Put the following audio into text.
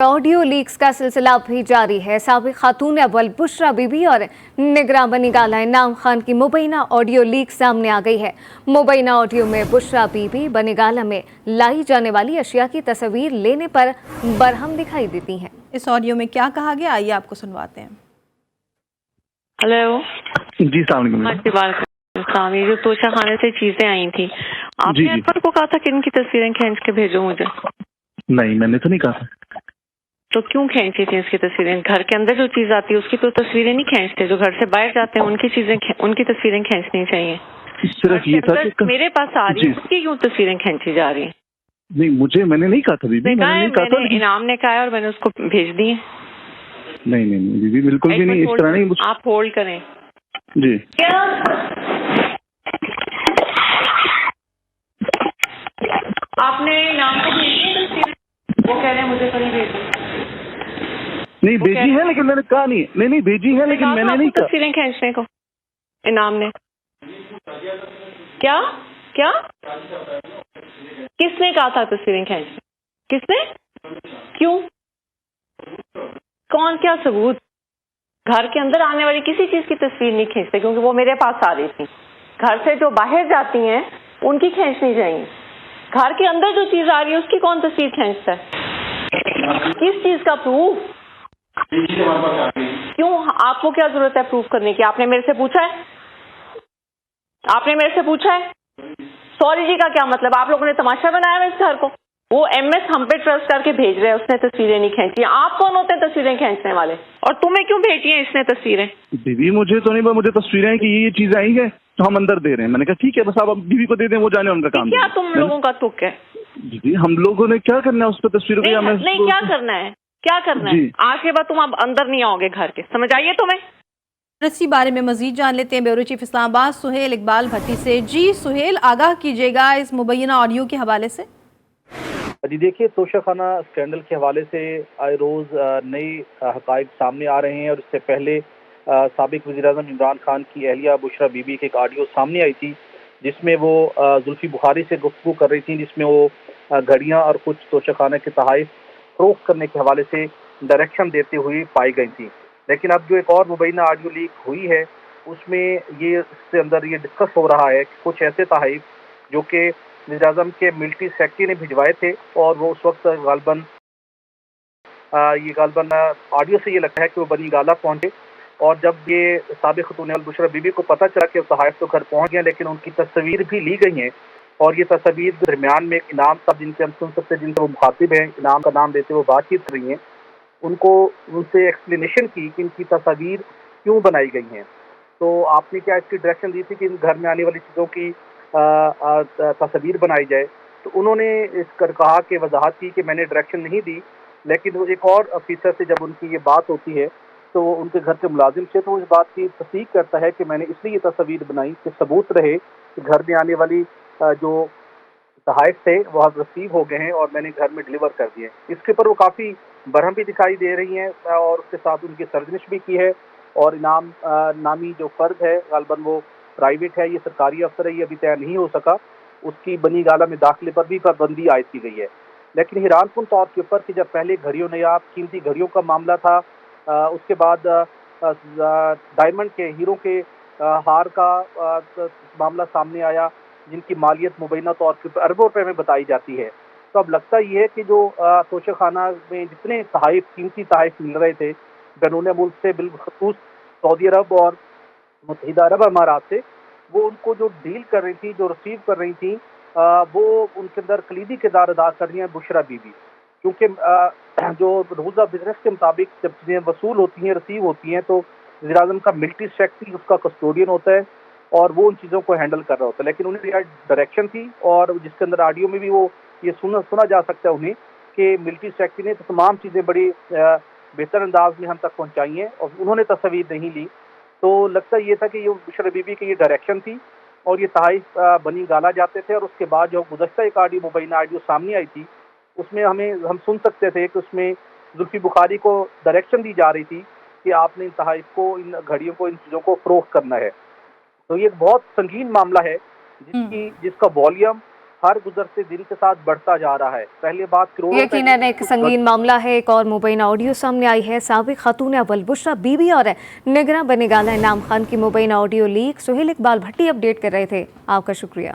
Audio leaks का सिलसिला भी जारी है। साबिक खातून अव्वल बुशरा बीबी और निगरान बनी गाला इनाम खान की मुबैना ऑडियो लीक सामने आ गई है। मुबैना ऑडियो में बुशरा बीबी बनी गाला में लाई जाने वाली अशिया की तस्वीर लेने पर बरहम दिखाई देती हैं। इस ऑडियो में क्या कहा गया, आइए आपको सुनवाते हैं। हेलो जी सलाम। ये जो तोशा खाने से चीजें आई थी, आपने अनवर को कहा था कि इनकी तस्वीरें खींच के भेजो मुझे? नहीं, मैंने तो नहीं कहा था। तो क्यों खींची थी इसकी तस्वीरें? घर के अंदर जो चीज आती है उसकी तो तस्वीरें नहीं खींचते, जो घर से बाहर जाते हैं उनकी चीजें, उनकी तस्वीरें खींचनी चाहिए। सिर्फ ये था कि मेरे पास आ रही है उसकी क्यों तस्वीरें खींची जा रही है? नहीं, मैंने नहीं कहा था बीबी, मैंने इनाम ने कहा है और मैंने उसको भेज दी है। नहीं बीबी, बिल्कुल भी नहीं, इस तरह नहीं। आप होल्ड करें जी। आपने इनाम को भेजी? वो कह रहे हैं मुझे कहीं भेजी। नहीं भेजी है, लेकिन मैंने कहा नहीं भेजी है, लेकिन मैंने नहीं कहा तस्वीरें खींचने को इनाम ने। क्या क्या किसने कहा था तस्वीरें खींचने? किसने? क्यों? कौन? क्या सबूत? घर के अंदर आने वाली किसी चीज की तस्वीर नहीं खींचते, क्योंकि वो मेरे पास आ रही थी। घर से जो बाहर जाती हैं उनकी खींचनी चाहिए। घर के अंदर जो चीज आ रही है उसकी कौन तस्वीर खींचता है? किस चीज का प्रूफ? क्यों? आपको क्या जरूरत है प्रूफ करने की? आपने मेरे से पूछा है? आपने मेरे से पूछा है? सॉरी जी का क्या मतलब? आप लोगों ने तमाशा बनाया है इस घर को। वो एमएस हम पे ट्रस्ट करके भेज रहे हैं, उसने तस्वीरें नहीं खींची। आप कौन होते हैं तस्वीरें खींचने वाले? और तुम्हें क्यों भेजी है इसने तस्वीरें? बीबी मुझे तो नहीं, मुझे तस्वीरें हैं कि ये चीज आई है तो हम अंदर दे रहे हैं। मैंने कहा ठीक है, बस आप बीबी को दे दें, वो जाने उनका काम। क्या तुम लोगों का तुक है? दीदी हम लोगों ने क्या करना है उस पर तस्वीरों को? नहीं, क्या करना है? क्या करना है? आज के बाद तुम अब अंदर नहीं आओगे घर के, समझ आइए तुम्हें? इसी बारे में मजीद जान लेते हैं ब्यूरो चीफ इस्लामाबाद सुहेल इकबाल भट्टी से। जी सुहेल, आगाह कीजिएगा इस मुबैना ऑडियो के हवाले से। जी देखिए, तोशा खाना स्कैंडल के हवाले से आए रोज़ नए हक़ाइक़ सामने आ रहे हैं। और इससे पहले साबिक़ वज़ीर-ए-आज़म इमरान खान की अहलिया बुशरा बीबी की एक ऑडियो सामने आई थी, जिसमें वो जुल्फ़ी बुखारी से गुफ्तगू कर रही थी, जिसमें वो घड़ियाँ और कुछ तोशा खाने के तोहफ़े फ़रोख्त करने के हवाले से डायरेक्शन देते हुए पाई गई थी। लेकिन अब जो एक और मुबैना ऑडियो लीक हुई है, उसमें ये इसके अंदर ये डिस्कस हो रहा है कि कुछ ऐसे तोहफ़े जो कि वज़ीर-ए-आज़म के मिलिट्री सेक्रेटरी ने भिजवाए थे, और वो उस वक्त गालबन ऑडियो से ये लगता है कि वो बनी गाला पहुंचे। और जब ये साबिक़ खातून बुशरा बीबी को पता चला कि तोहफ़े तो घर पहुंच गए, लेकिन उनकी तस्वीर भी ली गई हैं, और ये तस्वीर दरमियान में एक इनाम साहब, जिनसे हम सुन सकते हैं, जिनसे वो मुखातिब हैं, इनाम का नाम देते वो बातचीत कर रही हैं, उनको उनसे एक्सप्लेनेशन की कि इनकी तस्वीर क्यों बनाई गई हैं। तो आपने क्या इसकी डायरेक्शन दी थी कि इन घर में आने वाली चीज़ों की तस्वीर बनाई जाए? तो उन्होंने इस कर कहा कि वजाहत की कि मैंने डायरेक्शन नहीं दी, लेकिन वो एक और अफसर से जब उनकी ये बात होती है तो उनके घर के मुलाजिम से, तो इस बात की तस्दीक करता है कि मैंने इसलिए ये तस्वीर बनाई कि सबूत रहे कि घर में आने वाली जो तोहफ़े थे वो अब रिसीव हो गए हैं और मैंने घर में डिलीवर कर दिए। इसके ऊपर वो काफ़ी बरहम भी दिखाई दे रही हैं, और उसके साथ उनकी सर्जनिश भी की है। और इनाम नामी जो फ़र्द है, गालबन वो प्राइवेट है, ये सरकारी अफसर है, ये अभी तय नहीं हो सका, उसकी बनी गाला में दाखिले पर भी पाबंदी आयद की गई है। लेकिन हैरानकुन तौर के ऊपर कि जब पहले घड़ियों ने या कीमती घड़ियों का मामला था, उसके बाद डायमंड के, हीरो के हार का मामला सामने आया, जिनकी मालियत मुबैना तौर पर अरबों रुपए में बताई जाती है। तो अब लगता ये है कि जो तोशा खाना में जितने तोहफ़े, कीमती तोहफ़े मिल रहे थे बैरून मुल्क से, बिलखसूस सऊदी अरब और मुत्तहिदा अरब अमारात से, वो उनको जो डील कर रही थी, जो रिसीव कर रही थी, वो उनके अंदर कलीदी किरदार अदा कर रही हैं बुशरा बीबी। क्योंकि जो रूल्स ऑफ बिजनेस के मुताबिक जब चीज़ें वसूल होती हैं, रिसीव होती हैं, तो वज़ीर-ए-आज़म का मिलिट्री सेक्रेटरी उसका कस्टोडियन होता है और वो उन चीज़ों को हैंडल कर रहा होता है। लेकिन उन्हें डायरेक्शन थी, और जिसके अंदर ऑडियो में भी वो ये सुना जा सकता है उन्हें कि मिलिट्री सेक्रेटरी ने तो तमाम चीज़ें बड़ी बेहतर अंदाज में हम तक पहुँचाई हैं और उन्होंने तस्वीर नहीं ली। तो लगता ये था कि ये बुशरा बीबी की ये डायरेक्शन थी, और ये तोहफ़े बनी गाला जाते थे। और उसके बाद जो गुज़श्ता एक ऑडियो, मुबैना ऑडियो सामने आई थी, उसमें हम सुन सकते थे कि उसमें जुल्फ़ी बुखारी को डायरेक्शन दी जा रही थी कि आपने इन तोहफ़े को, इन घड़ियों को, इन चीज़ों को फ़रोख्त करना है। तो ये एक बहुत संगीन मामला है, जिसका वॉल्यूम हर गुजरते दिन के साथ बढ़ता जा रहा है। पहली बात करोड़ों यकीनन एक संगीन मामला है। एक और मुबैना ऑडियो सामने आई है। साबिक खातून अव्वल बुशरा बीबी और निगरां बनी गाला इनाम खान की मुबैना ऑडियो लीक सुहेल इकबाल भट्टी अपडेट कर रहे थे। आपका शुक्रिया।